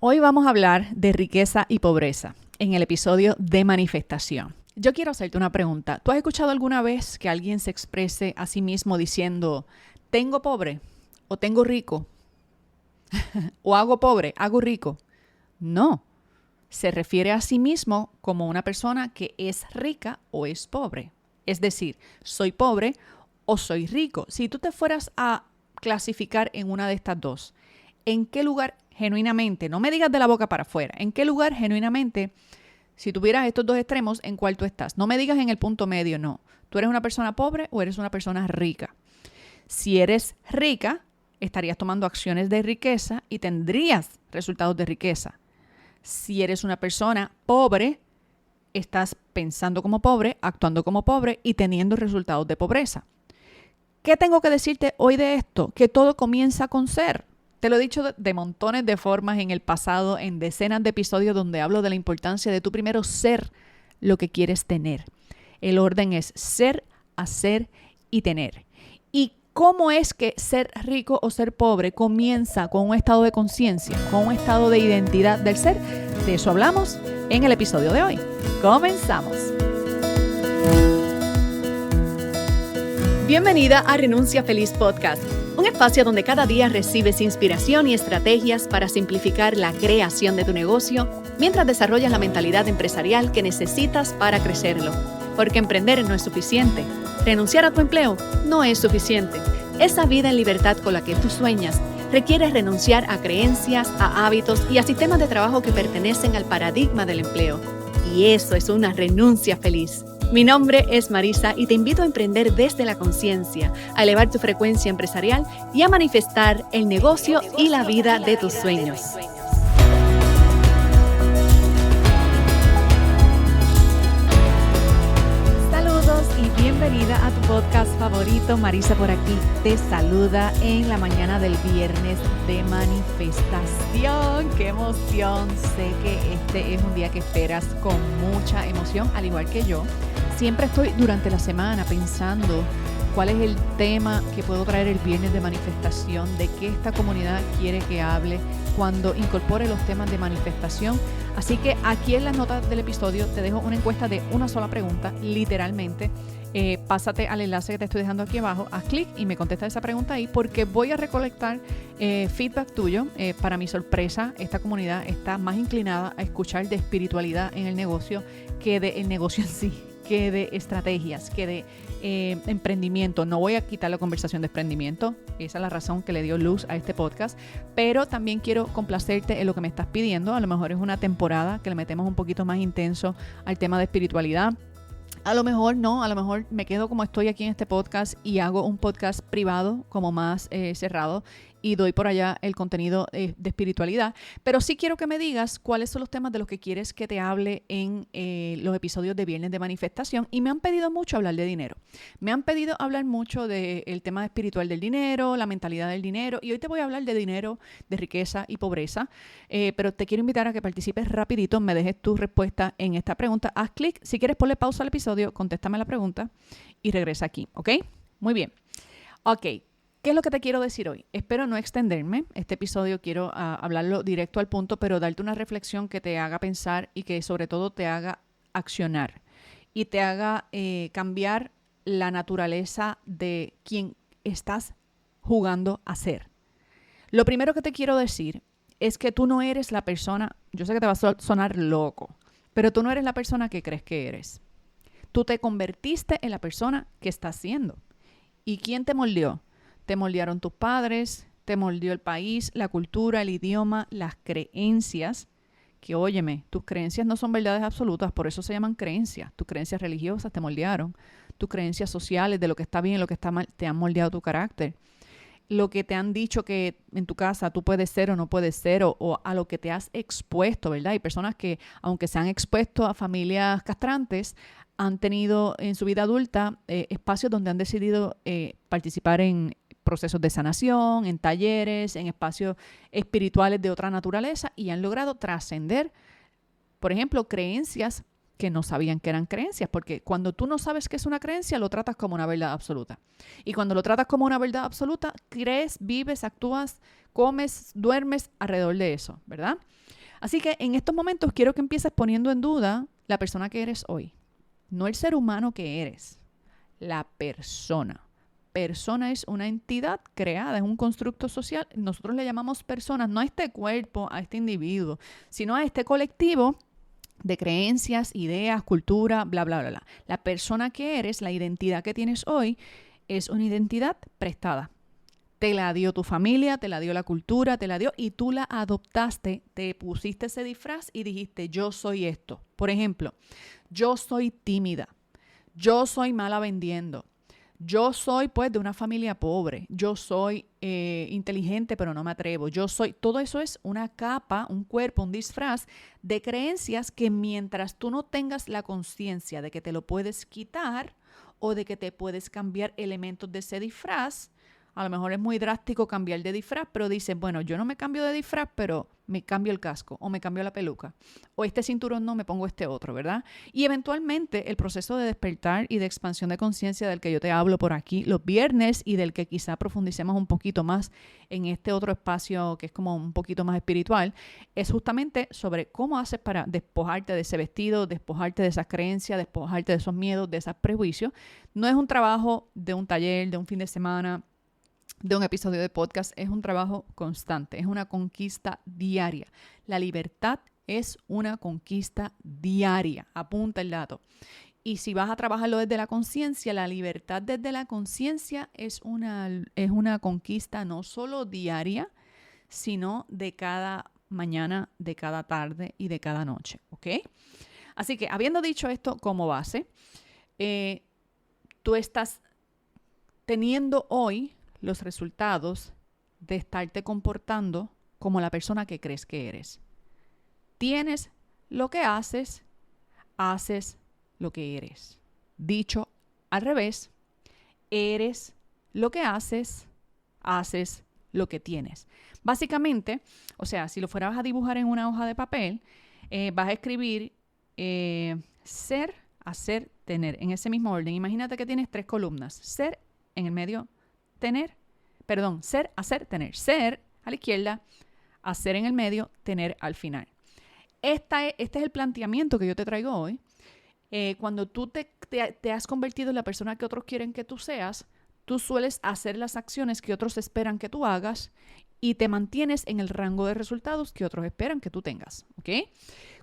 Hoy vamos a hablar de riqueza y pobreza en el episodio de manifestación. Yo quiero hacerte una pregunta. ¿Tú has escuchado alguna vez que alguien se exprese a sí mismo diciendo, tengo pobre o tengo rico? ¿O hago pobre, hago rico? No. Se refiere a sí mismo como una persona que es rica o es pobre. Es decir, soy pobre o soy rico. Si tú te fueras a clasificar en una de estas dos, ¿en qué lugar genuinamente, no me digas de la boca para afuera, en qué lugar genuinamente, si tuvieras estos dos extremos, en cuál tú estás? No me digas en el punto medio, no. ¿Tú eres una persona pobre o eres una persona rica? Si eres rica, estarías tomando acciones de riqueza y tendrías resultados de riqueza. Si eres una persona pobre, estás pensando como pobre, actuando como pobre y teniendo resultados de pobreza. ¿Qué tengo que decirte hoy de esto? Que todo comienza con ser. Te lo he dicho de montones de formas en el pasado, en decenas de episodios donde hablo de la importancia de tú primero ser lo que quieres tener. El orden es ser, hacer y tener. ¿Y cómo es que ser rico o ser pobre comienza con un estado de conciencia, con un estado de identidad del ser? De eso hablamos en el episodio de hoy. ¡Comenzamos! Bienvenida a Renuncia Feliz Podcast, un espacio donde cada día recibes inspiración y estrategias para simplificar la creación de tu negocio mientras desarrollas la mentalidad empresarial que necesitas para crecerlo. Porque emprender no es suficiente. Renunciar a tu empleo no es suficiente. Esa vida en libertad con la que tú sueñas requiere renunciar a creencias, a hábitos y a sistemas de trabajo que pertenecen al paradigma del empleo. Y eso es una renuncia feliz. Mi nombre es Marisa y te invito a emprender desde la conciencia, a elevar tu frecuencia empresarial y a manifestar el negocio y la vida de tus sueños. Saludos y bienvenida a tu podcast favorito. Marisa por aquí te saluda en la mañana del viernes de manifestación. ¡Qué emoción! Sé que este es un día que esperas con mucha emoción, al igual que yo. Siempre estoy durante la semana pensando cuál es el tema que puedo traer el viernes de manifestación, de qué esta comunidad quiere que hable cuando incorpore los temas de manifestación. Así que aquí en las notas del episodio te dejo una encuesta de una sola pregunta, literalmente. Pásate al enlace que te estoy dejando aquí abajo, haz clic y me contesta esa pregunta ahí porque voy a recolectar feedback tuyo. Para mi sorpresa, esta comunidad está más inclinada a escuchar de espiritualidad en el negocio que de el negocio en sí, que de estrategias, que de emprendimiento. No voy a quitar la conversación de emprendimiento, esa es la razón que le dio luz a este podcast, pero también quiero complacerte en lo que me estás pidiendo. A lo mejor es una temporada que le metemos un poquito más intenso al tema de espiritualidad. A lo mejor no, a lo mejor me quedo como estoy aquí en este podcast y hago un podcast privado como más cerrado y doy por allá el contenido de espiritualidad. Pero sí quiero que me digas cuáles son los temas de los que quieres que te hable en los episodios de Viernes de Manifestación. Y me han pedido mucho hablar de dinero. Me han pedido hablar mucho del tema espiritual del dinero, la mentalidad del dinero. Y hoy te voy a hablar de dinero, de riqueza y pobreza. Pero te quiero invitar a que participes rapidito, me dejes tu respuesta en esta pregunta. Haz clic, si quieres ponle pausa al episodio, contéstame la pregunta y regresa aquí, ¿ok? Muy bien. Ok. ¿Qué es lo que te quiero decir hoy? Espero no extenderme. Este episodio quiero hablarlo directo al punto, pero darte una reflexión que te haga pensar y que sobre todo te haga accionar y te haga cambiar la naturaleza de quien estás jugando a ser. Lo primero que te quiero decir es que tú no eres la persona, yo sé que te va a sonar loco, pero tú no eres la persona que crees que eres. Tú te convertiste en la persona que estás siendo. ¿Y quién te moldeó? Te moldearon tus padres, te moldeó el país, la cultura, el idioma, las creencias. Que óyeme, tus creencias no son verdades absolutas, por eso se llaman creencias. Tus creencias religiosas te moldearon. Tus creencias sociales de lo que está bien y lo que está mal te han moldeado tu carácter. Lo que te han dicho que en tu casa tú puedes ser o no puedes ser o a lo que te has expuesto, ¿verdad? Hay personas que, aunque se han expuesto a familias castrantes, han tenido en su vida adulta espacios donde han decidido participar en procesos de sanación, en talleres, en espacios espirituales de otra naturaleza y han logrado trascender, por ejemplo, creencias que no sabían que eran creencias, porque cuando tú no sabes qué es una creencia, lo tratas como una verdad absoluta. Y cuando lo tratas como una verdad absoluta, crees, vives, actúas, comes, duermes alrededor de eso, ¿verdad? Así que en estos momentos quiero que empieces poniendo en duda la persona que eres hoy. No el ser humano que eres, la persona. Persona es una entidad creada, es un constructo social. Nosotros le llamamos personas, no a este cuerpo, a este individuo, sino a este colectivo de creencias, ideas, cultura, bla, bla, bla, bla. La persona que eres, la identidad que tienes hoy, es una identidad prestada. Te la dio tu familia, te la dio la cultura, te la dio y tú la adoptaste, te pusiste ese disfraz y dijiste, yo soy esto. Por ejemplo, yo soy tímida, yo soy mala vendiendo, yo soy pues de una familia pobre, yo soy inteligente pero no me atrevo, todo eso es una capa, un cuerpo, un disfraz de creencias que mientras tú no tengas la conciencia de que te lo puedes quitar o de que te puedes cambiar elementos de ese disfraz, a lo mejor es muy drástico cambiar de disfraz, pero dices, bueno, yo no me cambio de disfraz, pero me cambio el casco o me cambio la peluca o este cinturón no, me pongo este otro, ¿verdad? Y eventualmente el proceso de despertar y de expansión de conciencia del que yo te hablo por aquí los viernes y del que quizá profundicemos un poquito más en este otro espacio que es como un poquito más espiritual, es justamente sobre cómo haces para despojarte de ese vestido, despojarte de esas creencias, despojarte de esos miedos, de esos prejuicios. No es un trabajo de un taller, de un fin de semana, de un episodio de podcast, es un trabajo constante, es una conquista diaria. La libertad es una conquista diaria, apunta el dato. Y si vas a trabajarlo desde la conciencia, la libertad desde la conciencia es una conquista no solo diaria, sino de cada mañana, de cada tarde y de cada noche, ¿ok? Así que habiendo dicho esto como base, tú estás teniendo hoy los resultados de estarte comportando como la persona que crees que eres. Tienes lo que haces, haces lo que eres. Dicho al revés, eres lo que haces, haces lo que tienes. Básicamente, o sea, si lo fueras a dibujar en una hoja de papel, vas a escribir ser, hacer, tener, en ese mismo orden. Imagínate que tienes 3 columnas. Ser en el medio, ser, hacer, tener. Ser a la izquierda, hacer en el medio, tener al final. Este es el planteamiento que yo te traigo hoy. Cuando tú te has convertido en la persona que otros quieren que tú seas, tú sueles hacer las acciones que otros esperan que tú hagas y te mantienes en el rango de resultados que otros esperan que tú tengas, ¿ok?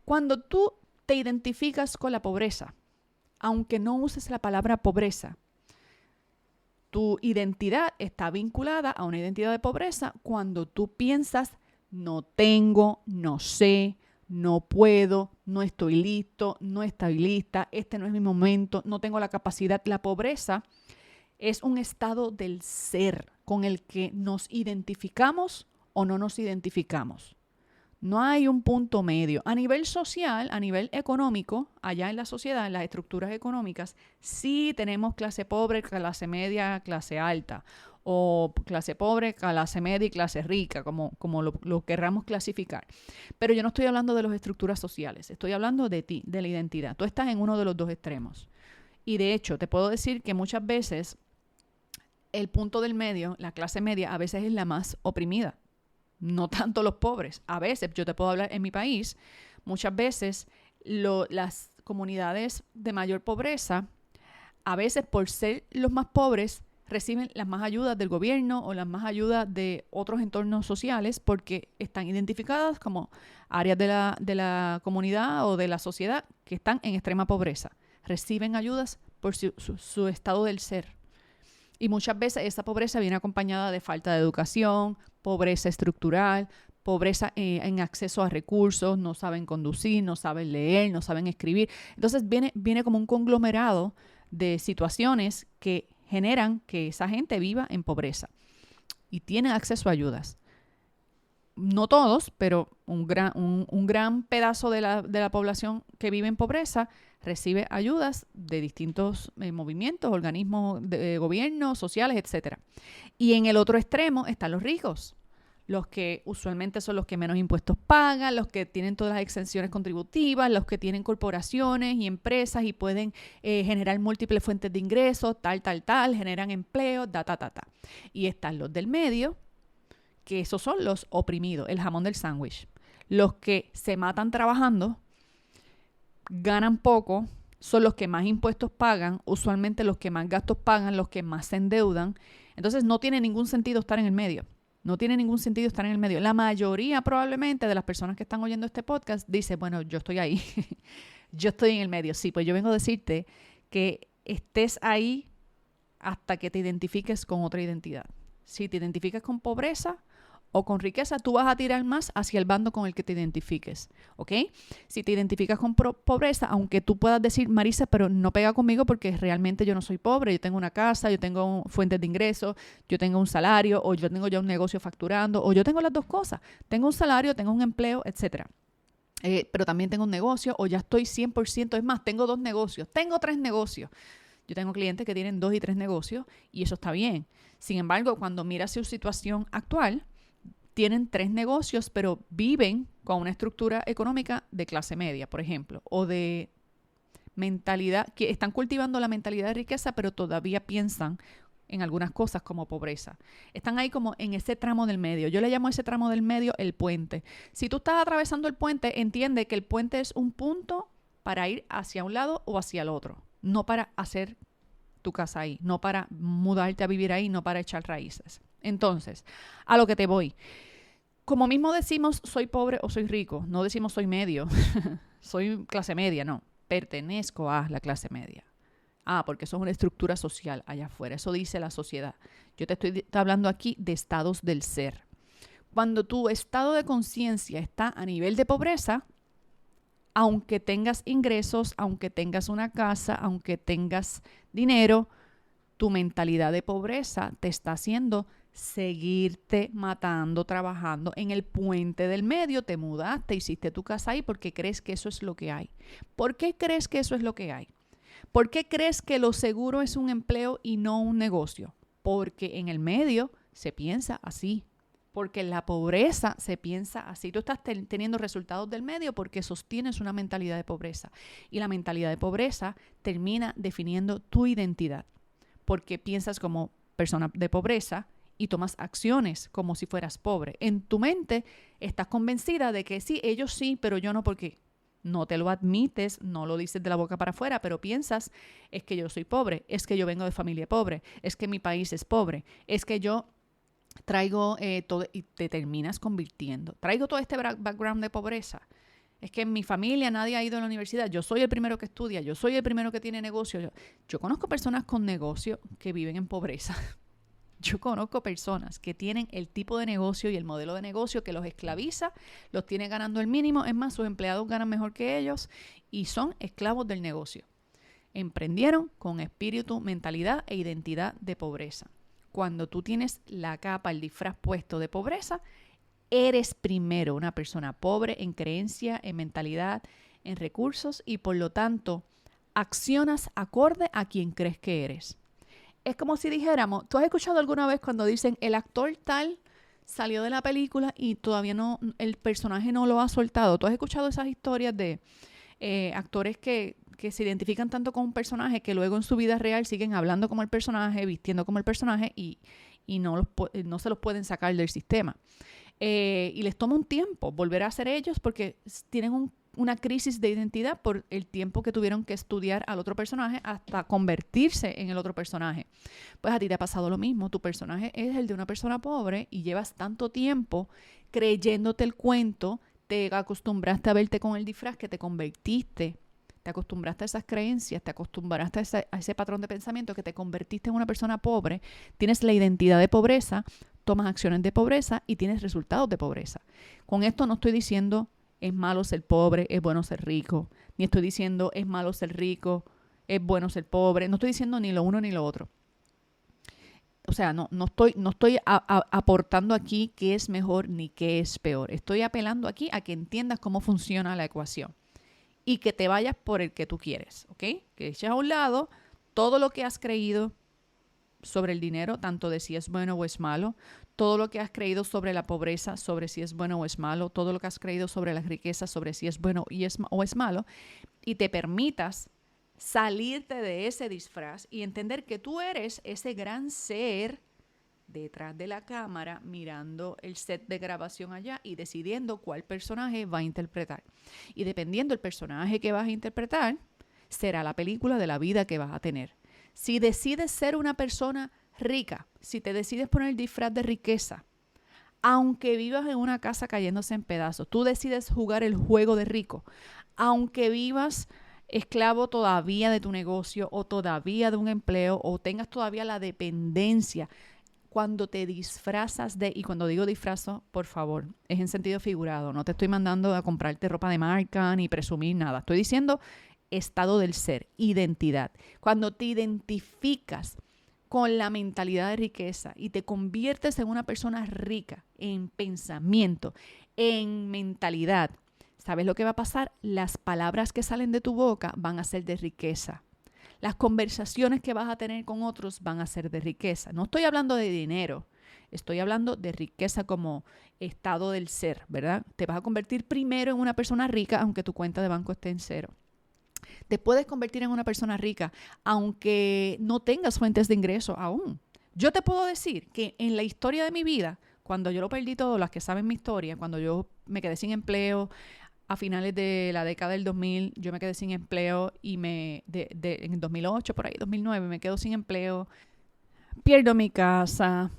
Cuando tú te identificas con la pobreza, aunque no uses la palabra pobreza, tu identidad está vinculada a una identidad de pobreza cuando tú piensas, no tengo, no sé, no puedo, no estoy listo, no estoy lista, este no es mi momento, no tengo la capacidad. La pobreza es un estado del ser con el que nos identificamos o no nos identificamos. No hay un punto medio. A nivel social, a nivel económico, allá en la sociedad, en las estructuras económicas, sí tenemos clase pobre, clase media, clase alta, o clase pobre, clase media y clase rica, como lo querramos clasificar. Pero yo no estoy hablando de las estructuras sociales, estoy hablando de ti, de la identidad. Tú estás en uno de los dos extremos. Y de hecho, te puedo decir que muchas veces el punto del medio, la clase media, a veces es la más oprimida. No tanto los pobres. A veces, yo te puedo hablar en mi país, muchas veces las comunidades de mayor pobreza, a veces por ser los más pobres, reciben las más ayudas del gobierno o las más ayudas de otros entornos sociales porque están identificadas como áreas de la comunidad o de la sociedad que están en extrema pobreza. Reciben ayudas por su estado del ser. Y muchas veces esa pobreza viene acompañada de falta de educación, pobreza estructural, pobreza en acceso a recursos, no saben conducir, no saben leer, no saben escribir. Entonces viene como un conglomerado de situaciones que generan que esa gente viva en pobreza y tienen acceso a ayudas. No todos, pero un gran pedazo de la población que vive en pobreza recibe ayudas de distintos movimientos, organismos de gobierno, sociales, etc. Y en el otro extremo están los ricos. los que usualmente son los que menos impuestos pagan, los que tienen todas las exenciones contributivas, los que tienen corporaciones y empresas y pueden generar múltiples fuentes de ingresos, tal, generan empleo, Y están los del medio, que esos son los oprimidos, el jamón del sándwich. Los que se matan trabajando, ganan poco, son los que más impuestos pagan, usualmente los que más gastos pagan, los que más se endeudan. Entonces no tiene ningún sentido estar en el medio. No tiene ningún sentido estar en el medio. La mayoría probablemente de las personas que están oyendo este podcast dice, bueno, yo estoy ahí. Yo estoy en el medio. Sí, pues yo vengo a decirte que estés ahí hasta que te identifiques con otra identidad. Si te identificas con pobreza o con riqueza, tú vas a tirar más hacia el bando con el que te identifiques, ¿ok? Si te identificas con pobreza, aunque tú puedas decir, Marisa, pero no pega conmigo porque realmente yo no soy pobre, yo tengo una casa, yo tengo fuentes de ingresos, yo tengo un salario, o yo tengo ya un negocio facturando, o yo tengo las dos cosas, tengo un salario, tengo un empleo, etcétera. Pero también tengo un negocio, o ya estoy 100%, es más, tengo 2 negocios, tengo 3 negocios. Yo tengo clientes que tienen 2 y 3 negocios y eso está bien. Sin embargo, cuando miras su situación actual, tienen 3 negocios, pero viven con una estructura económica de clase media, por ejemplo, o de mentalidad, que están cultivando la mentalidad de riqueza, pero todavía piensan en algunas cosas como pobreza. Están ahí como en ese tramo del medio. Yo le llamo a ese tramo del medio el puente. Si tú estás atravesando el puente, entiende que el puente es un punto para ir hacia un lado o hacia el otro, no para hacer tu casa ahí, no para mudarte a vivir ahí, no para echar raíces. Entonces, a lo que te voy. Como mismo decimos soy pobre o soy rico, no decimos soy medio, soy clase media, no. Pertenezco a la clase media. Porque eso es una estructura social allá afuera, eso dice la sociedad. Yo te estoy hablando aquí de estados del ser. Cuando tu estado de conciencia está a nivel de pobreza, aunque tengas ingresos, aunque tengas una casa, aunque tengas dinero, tu mentalidad de pobreza te está haciendo seguirte matando, trabajando en el puente del medio. Te mudaste, hiciste tu casa ahí porque crees que eso es lo que hay. ¿Por qué crees que eso es lo que hay? ¿Por qué crees que lo seguro es un empleo y no un negocio? Porque en el medio se piensa así. Porque en la pobreza se piensa así. Tú estás teniendo resultados del medio porque sostienes una mentalidad de pobreza. Y la mentalidad de pobreza termina definiendo tu identidad. Porque piensas como persona de pobreza y tomas acciones como si fueras pobre. En tu mente estás convencida de que sí, ellos sí, pero yo no, porque no te lo admites, no lo dices de la boca para afuera, pero piensas, es que yo soy pobre, es que yo vengo de familia pobre, es que mi país es pobre, es que yo traigo todo, y te terminas convirtiendo. Traigo todo este background de pobreza. Es que en mi familia nadie ha ido a la universidad. Yo soy el primero que estudia. Yo soy el primero que tiene negocio. Yo conozco personas con negocio que viven en pobreza. Yo conozco personas que tienen el tipo de negocio y el modelo de negocio que los esclaviza, los tiene ganando el mínimo. Es más, sus empleados ganan mejor que ellos y son esclavos del negocio. Emprendieron con espíritu, mentalidad e identidad de pobreza. Cuando tú tienes la capa, el disfraz puesto de pobreza, eres primero una persona pobre en creencia, en mentalidad, en recursos y por lo tanto accionas acorde a quien crees que eres. Es como si dijéramos, ¿tú has escuchado alguna vez cuando dicen el actor tal salió de la película y todavía no, el personaje no lo ha soltado? ¿Tú has escuchado esas historias de actores que se identifican tanto con un personaje que luego en su vida real siguen hablando como el personaje, vistiendo como el personaje y no se los pueden sacar del sistema? Y les toma un tiempo volver a ser ellos porque tienen una crisis de identidad por el tiempo que tuvieron que estudiar al otro personaje hasta convertirse en el otro personaje. Pues a ti te ha pasado lo mismo. Tu personaje es el de una persona pobre y llevas tanto tiempo creyéndote el cuento, te acostumbraste a verte con el disfraz que te convertiste. Te acostumbraste a esas creencias, te acostumbraste a ese patrón de pensamiento que te convertiste en una persona pobre, tienes la identidad de pobreza, tomas acciones de pobreza y tienes resultados de pobreza. Con esto no estoy diciendo es malo ser pobre, es bueno ser rico, ni estoy diciendo es malo ser rico, es bueno ser pobre, no estoy diciendo ni lo uno ni lo otro. O sea, no estoy aportando aquí qué es mejor ni qué es peor. Estoy apelando aquí a que entiendas cómo funciona la ecuación. Y que te vayas por el que tú quieres, ¿ok? Que eches a un lado todo lo que has creído sobre el dinero, tanto de si es bueno o es malo, todo lo que has creído sobre la pobreza, sobre si es bueno o es malo, todo lo que has creído sobre la riqueza, sobre si es bueno o es malo, y te permitas salirte de ese disfraz y entender que tú eres ese gran ser detrás de la cámara, mirando el set de grabación allá y decidiendo cuál personaje va a interpretar. Y dependiendo del personaje que vas a interpretar, será la película de la vida que vas a tener. Si decides ser una persona rica, si te decides poner el disfraz de riqueza, aunque vivas en una casa cayéndose en pedazos, tú decides jugar el juego de rico, aunque vivas esclavo todavía de tu negocio o todavía de un empleo o tengas todavía la dependencia, cuando te disfrazas de, y cuando digo disfrazo, por favor, es en sentido figurado, no te estoy mandando a comprarte ropa de marca ni presumir nada, estoy diciendo estado del ser, identidad. Cuando te identificas con la mentalidad de riqueza y te conviertes en una persona rica en pensamiento, en mentalidad, ¿sabes lo que va a pasar? Las palabras que salen de tu boca van a ser de riqueza. Las conversaciones que vas a tener con otros van a ser de riqueza. No estoy hablando de dinero, estoy hablando de riqueza como estado del ser, ¿verdad? Te vas a convertir primero en una persona rica aunque tu cuenta de banco esté en cero. Te puedes convertir en una persona rica aunque no tengas fuentes de ingreso aún. Yo te puedo decir que en la historia de mi vida, cuando yo lo perdí todo, las que saben mi historia, cuando yo me quedé sin empleo a finales de la década del 2000, yo me quedé sin empleo y en el 2008, por ahí, 2009, me quedo sin empleo, pierdo mi casa,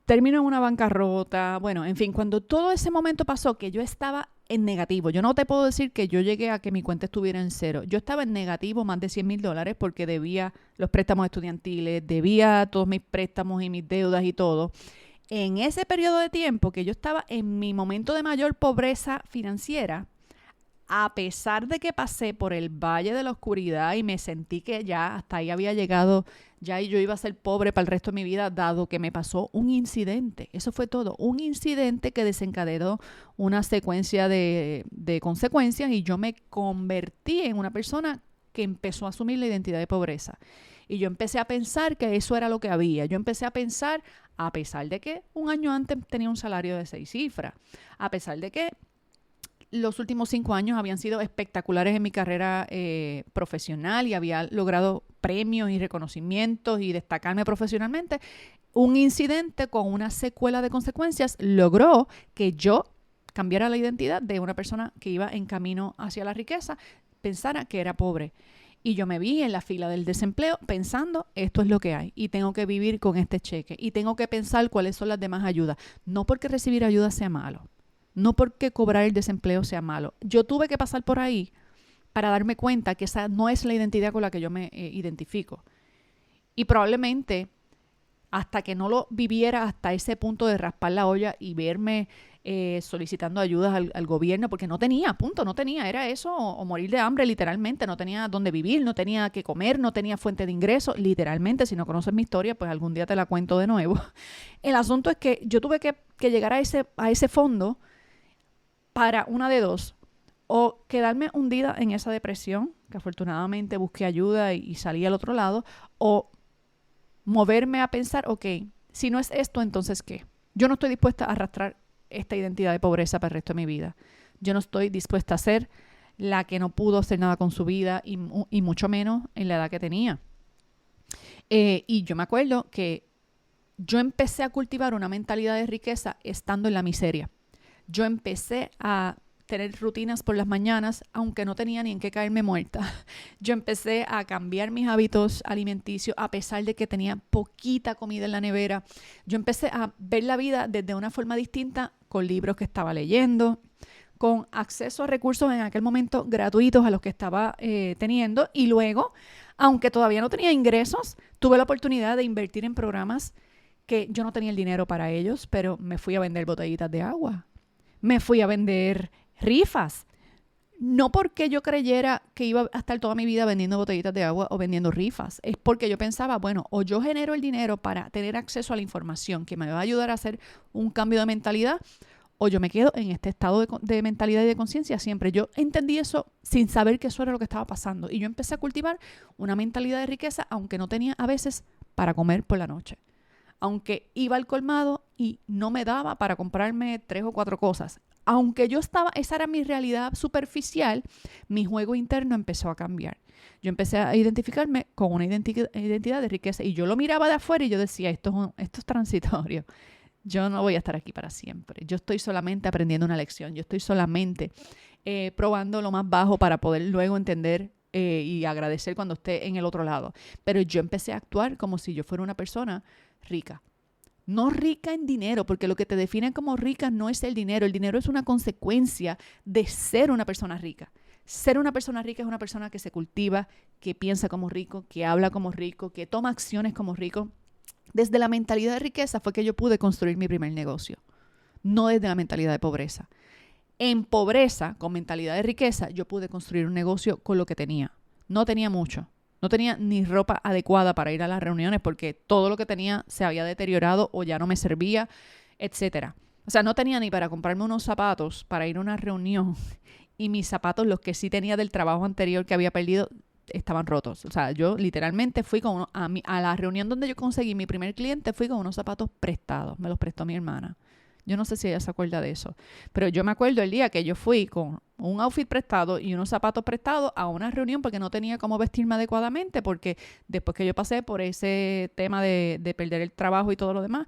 termino en una bancarrota, bueno, en fin, cuando todo ese momento pasó que yo estaba en negativo, yo no te puedo decir que yo llegué a que mi cuenta estuviera en cero, yo estaba en negativo más de $100,000 porque debía los préstamos estudiantiles, debía todos mis préstamos y mis deudas y todo. En ese periodo de tiempo que yo estaba en mi momento de mayor pobreza financiera, a pesar de que pasé por el valle de la oscuridad y me sentí que ya hasta ahí había llegado, ya yo iba a ser pobre para el resto de mi vida, dado que me pasó un incidente. Eso fue todo, un incidente que desencadenó una secuencia de consecuencias y yo me convertí en una persona que empezó a asumir la identidad de pobreza. Y yo empecé a pensar que eso era lo que había. Yo empecé a pensar, a pesar de que un año antes tenía un salario de 6 cifras, a pesar de que los últimos 5 años habían sido espectaculares en mi carrera profesional y había logrado premios y reconocimientos y destacarme profesionalmente, un incidente con una secuela de consecuencias logró que yo cambiara la identidad de una persona que iba en camino hacia la riqueza, pensara que era pobre. Y yo me vi en la fila del desempleo pensando, esto es lo que hay y tengo que vivir con este cheque y tengo que pensar cuáles son las demás ayudas. No porque recibir ayuda sea malo. No porque cobrar el desempleo sea malo. Yo tuve que pasar por ahí para darme cuenta que esa no es la identidad con la que yo me identifico. Y probablemente hasta que no lo viviera hasta ese punto de raspar la olla y verme solicitando ayudas al gobierno, porque no tenía, no tenía, era eso o morir de hambre literalmente, no tenía dónde vivir, no tenía que comer, no tenía fuente de ingreso, literalmente. Si no conoces mi historia, pues algún día te la cuento de nuevo. El asunto es que yo tuve que llegar a ese fondo para una de dos, o quedarme hundida en esa depresión, que afortunadamente busqué ayuda y salí al otro lado, o moverme a pensar, ok, si no es esto, entonces ¿qué? Yo no estoy dispuesta a arrastrar esta identidad de pobreza para el resto de mi vida. Yo no estoy dispuesta a ser la que no pudo hacer nada con su vida y mucho menos en la edad que tenía. Y yo me acuerdo que yo empecé a cultivar una mentalidad de riqueza estando en la miseria. Yo empecé a tener rutinas por las mañanas, aunque no tenía ni en qué caerme muerta. Yo empecé a cambiar mis hábitos alimenticios a pesar de que tenía poquita comida en la nevera. Yo empecé a ver la vida desde una forma distinta, con libros que estaba leyendo, con acceso a recursos en aquel momento gratuitos a los que estaba teniendo. Y luego, aunque todavía no tenía ingresos, tuve la oportunidad de invertir en programas que yo no tenía el dinero para ellos, pero me fui a vender botellitas de agua. Me fui a vender rifas. No porque yo creyera que iba a estar toda mi vida vendiendo botellitas de agua o vendiendo rifas. Es porque yo pensaba, bueno, o yo genero el dinero para tener acceso a la información que me va a ayudar a hacer un cambio de mentalidad, o yo me quedo en este estado de mentalidad y de conciencia siempre. Yo entendí eso sin saber que eso era lo que estaba pasando. Y yo empecé a cultivar una mentalidad de riqueza, aunque no tenía a veces para comer por la noche. Aunque iba al colmado y no me daba para comprarme 3 o 4 cosas. Aunque esa era mi realidad superficial, mi juego interno empezó a cambiar. Yo empecé a identificarme con una identidad de riqueza y yo lo miraba de afuera y yo decía, esto es transitorio. Yo no voy a estar aquí para siempre. Yo estoy solamente aprendiendo una lección. Yo estoy solamente probando lo más bajo para poder luego entender y agradecer cuando esté en el otro lado. Pero yo empecé a actuar como si yo fuera una persona rica. No rica en dinero, porque lo que te define como rica no es el dinero. El dinero es una consecuencia de ser una persona rica. Ser una persona rica es una persona que se cultiva, que piensa como rico, que habla como rico, que toma acciones como rico. Desde la mentalidad de riqueza fue que yo pude construir mi primer negocio, no desde la mentalidad de pobreza. En pobreza, con mentalidad de riqueza, yo pude construir un negocio con lo que tenía. No tenía mucho. No tenía ni ropa adecuada para ir a las reuniones porque todo lo que tenía se había deteriorado o ya no me servía, etc. O sea, no tenía ni para comprarme unos zapatos para ir a una reunión y mis zapatos, los que sí tenía del trabajo anterior que había perdido, estaban rotos. O sea, yo literalmente fui a la reunión donde yo conseguí mi primer cliente, fui con unos zapatos prestados. Me los prestó mi hermana. Yo no sé si ella se acuerda de eso. Pero yo me acuerdo el día que yo fui con un outfit prestado y unos zapatos prestados a una reunión porque no tenía cómo vestirme adecuadamente, porque después que yo pasé por ese tema de perder el trabajo y todo lo demás,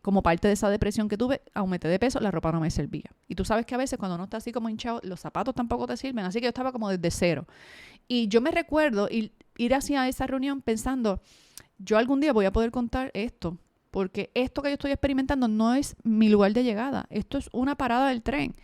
como parte de esa depresión que tuve, aumenté de peso, la ropa no me servía. Y tú sabes que a veces cuando uno está así como hinchado, los zapatos tampoco te sirven. Así que yo estaba como desde cero. Y yo me recuerdo ir hacia esa reunión pensando, yo algún día voy a poder contar esto, porque esto que yo estoy experimentando no es mi lugar de llegada. Esto es una parada del tren.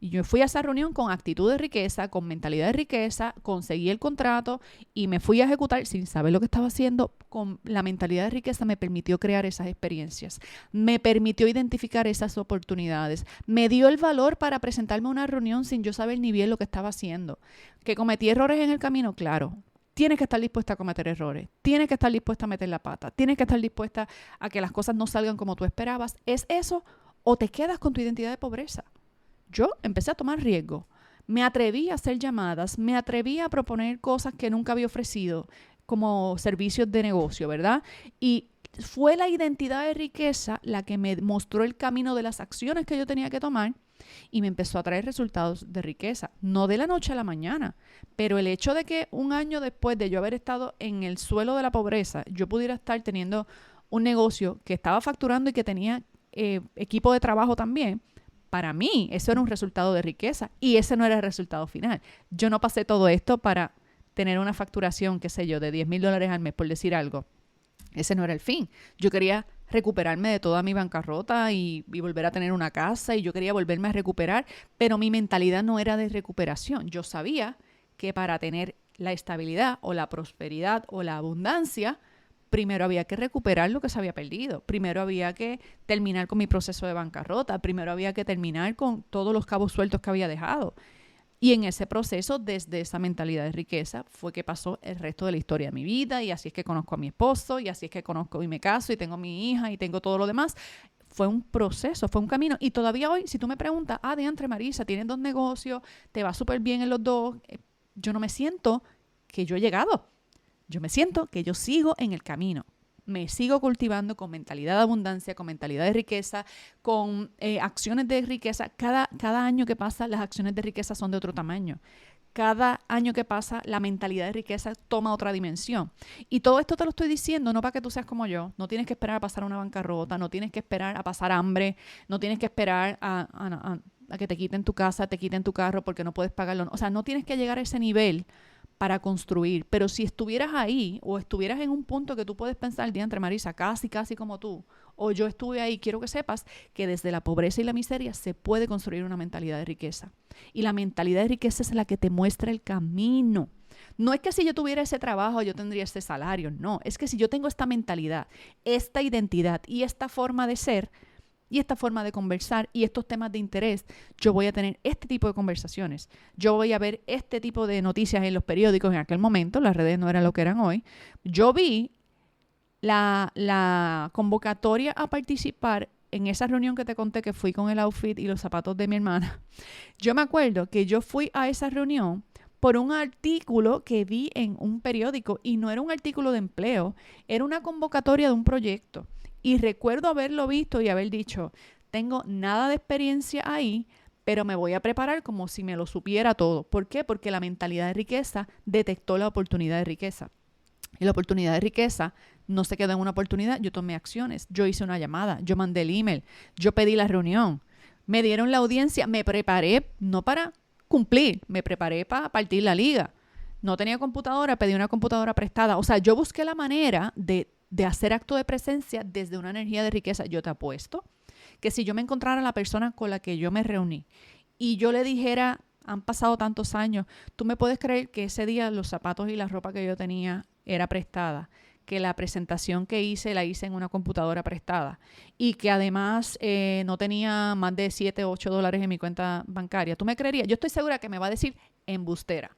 Y yo fui a esa reunión con actitud de riqueza, con mentalidad de riqueza, conseguí el contrato y me fui a ejecutar sin saber lo que estaba haciendo. Con la mentalidad de riqueza me permitió crear esas experiencias, me permitió identificar esas oportunidades, me dio el valor para presentarme a una reunión sin yo saber ni bien lo que estaba haciendo. ¿Que cometí errores en el camino? Claro. Tienes que estar dispuesta a cometer errores, tienes que estar dispuesta a meter la pata, tienes que estar dispuesta a que las cosas no salgan como tú esperabas. ¿Es eso o te quedas con tu identidad de pobreza? Yo empecé a tomar riesgo, me atreví a hacer llamadas, me atreví a proponer cosas que nunca había ofrecido como servicios de negocio, ¿verdad? Y fue la identidad de riqueza la que me mostró el camino de las acciones que yo tenía que tomar y me empezó a traer resultados de riqueza, no de la noche a la mañana, pero el hecho de que un año después de yo haber estado en el suelo de la pobreza, yo pudiera estar teniendo un negocio que estaba facturando y que tenía equipo de trabajo también. Para mí, eso era un resultado de riqueza y ese no era el resultado final. Yo no pasé todo esto para tener una facturación, qué sé yo, de $10,000 al mes, por decir algo. Ese no era el fin. Yo quería recuperarme de toda mi bancarrota y volver a tener una casa y yo quería volverme a recuperar, pero mi mentalidad no era de recuperación. Yo sabía que para tener la estabilidad o la prosperidad o la abundancia, primero había que recuperar lo que se había perdido. Primero había que terminar con mi proceso de bancarrota. Primero había que terminar con todos los cabos sueltos que había dejado. Y en ese proceso, desde esa mentalidad de riqueza, fue que pasó el resto de la historia de mi vida. Y así es que conozco a mi esposo, y así es que conozco y me caso, y tengo a mi hija, y tengo todo lo demás. Fue un proceso, fue un camino. Y todavía hoy, si tú me preguntas, diantre Marisa, tienes 2 negocios, te va súper bien en los 2, yo no me siento que yo he llegado. Yo me siento que yo sigo en el camino. Me sigo cultivando con mentalidad de abundancia, con mentalidad de riqueza, con acciones de riqueza. Cada año que pasa, las acciones de riqueza son de otro tamaño. Cada año que pasa, la mentalidad de riqueza toma otra dimensión. Y todo esto te lo estoy diciendo no para que tú seas como yo. No tienes que esperar a pasar una bancarrota, no tienes que esperar a pasar hambre, no tienes que esperar a que te quiten tu casa, te quiten tu carro porque no puedes pagarlo. O sea, no tienes que llegar a ese nivel para construir, pero si estuvieras ahí o estuvieras en un punto que tú puedes pensar, diantre Marisa, casi como tú, o yo estuve ahí, quiero que sepas que desde la pobreza y la miseria se puede construir una mentalidad de riqueza. Y la mentalidad de riqueza es la que te muestra el camino. No es que si yo tuviera ese trabajo yo tendría ese salario, no, es que si yo tengo esta mentalidad, esta identidad y esta forma de ser, y esta forma de conversar y estos temas de interés, yo voy a tener este tipo de conversaciones. Yo voy a ver este tipo de noticias en los periódicos en aquel momento, las redes no eran lo que eran hoy. Yo vi la convocatoria a participar en esa reunión que te conté que fui con el outfit y los zapatos de mi hermana. Yo me acuerdo que yo fui a esa reunión por un artículo que vi en un periódico y no era un artículo de empleo, era una convocatoria de un proyecto. Y recuerdo haberlo visto y haber dicho, tengo nada de experiencia ahí, pero me voy a preparar como si me lo supiera todo. ¿Por qué? Porque la mentalidad de riqueza detectó la oportunidad de riqueza. Y la oportunidad de riqueza no se quedó en una oportunidad. Yo tomé acciones, yo hice una llamada, yo mandé el email, yo pedí la reunión, me dieron la audiencia, me preparé no para cumplir, me preparé para partir la liga. No tenía computadora, pedí una computadora prestada. O sea, yo busqué la manera de hacer acto de presencia desde una energía de riqueza. Yo te apuesto que si yo me encontrara a la persona con la que yo me reuní y yo le dijera, han pasado tantos años, tú me puedes creer que ese día los zapatos y la ropa que yo tenía era prestada, que la presentación que hice la hice en una computadora prestada y que además no tenía más de $7 o $8 en mi cuenta bancaria. ¿Tú me creerías? Yo estoy segura que me va a decir embustera.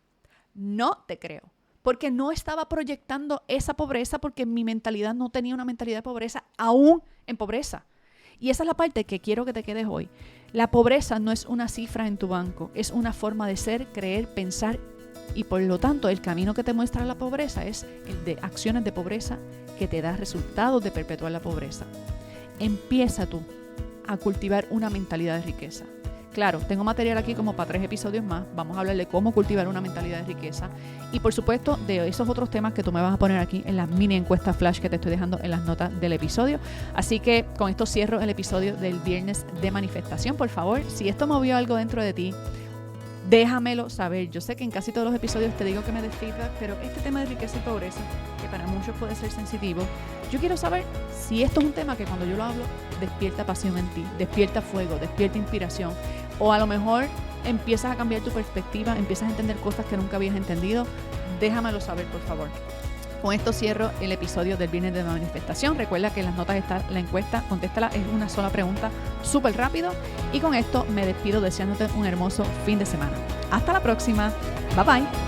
No te creo, porque no estaba proyectando esa pobreza porque mi mentalidad no tenía una mentalidad de pobreza aún en pobreza. Y esa es la parte que quiero que te quedes hoy. La pobreza no es una cifra en tu banco, es una forma de ser, creer, pensar y por lo tanto el camino que te muestra la pobreza es el de acciones de pobreza que te da resultados de perpetuar la pobreza. Empieza tú a cultivar una mentalidad de riqueza. Claro, tengo material aquí como para 3 episodios más. Vamos a hablar de cómo cultivar una mentalidad de riqueza. Y por supuesto, de esos otros temas que tú me vas a poner aquí en la mini encuesta flash que te estoy dejando en las notas del episodio. Así que con esto cierro el episodio del viernes de manifestación. Por favor, si esto movió algo dentro de ti, déjamelo saber. Yo sé que en casi todos los episodios te digo que me des feedback, pero este tema de riqueza y pobreza, que para muchos puede ser sensitivo, yo quiero saber si esto es un tema que cuando yo lo hablo, despierta pasión en ti, despierta fuego, despierta inspiración, o a lo mejor empiezas a cambiar tu perspectiva, empiezas a entender cosas que nunca habías entendido. Déjamelo saber, por favor. Con esto cierro el episodio del viernes de manifestación. Recuerda que en las notas está la encuesta, contéstala, es una sola pregunta, súper rápido. Y con esto me despido deseándote un hermoso fin de semana. Hasta la próxima. Bye bye.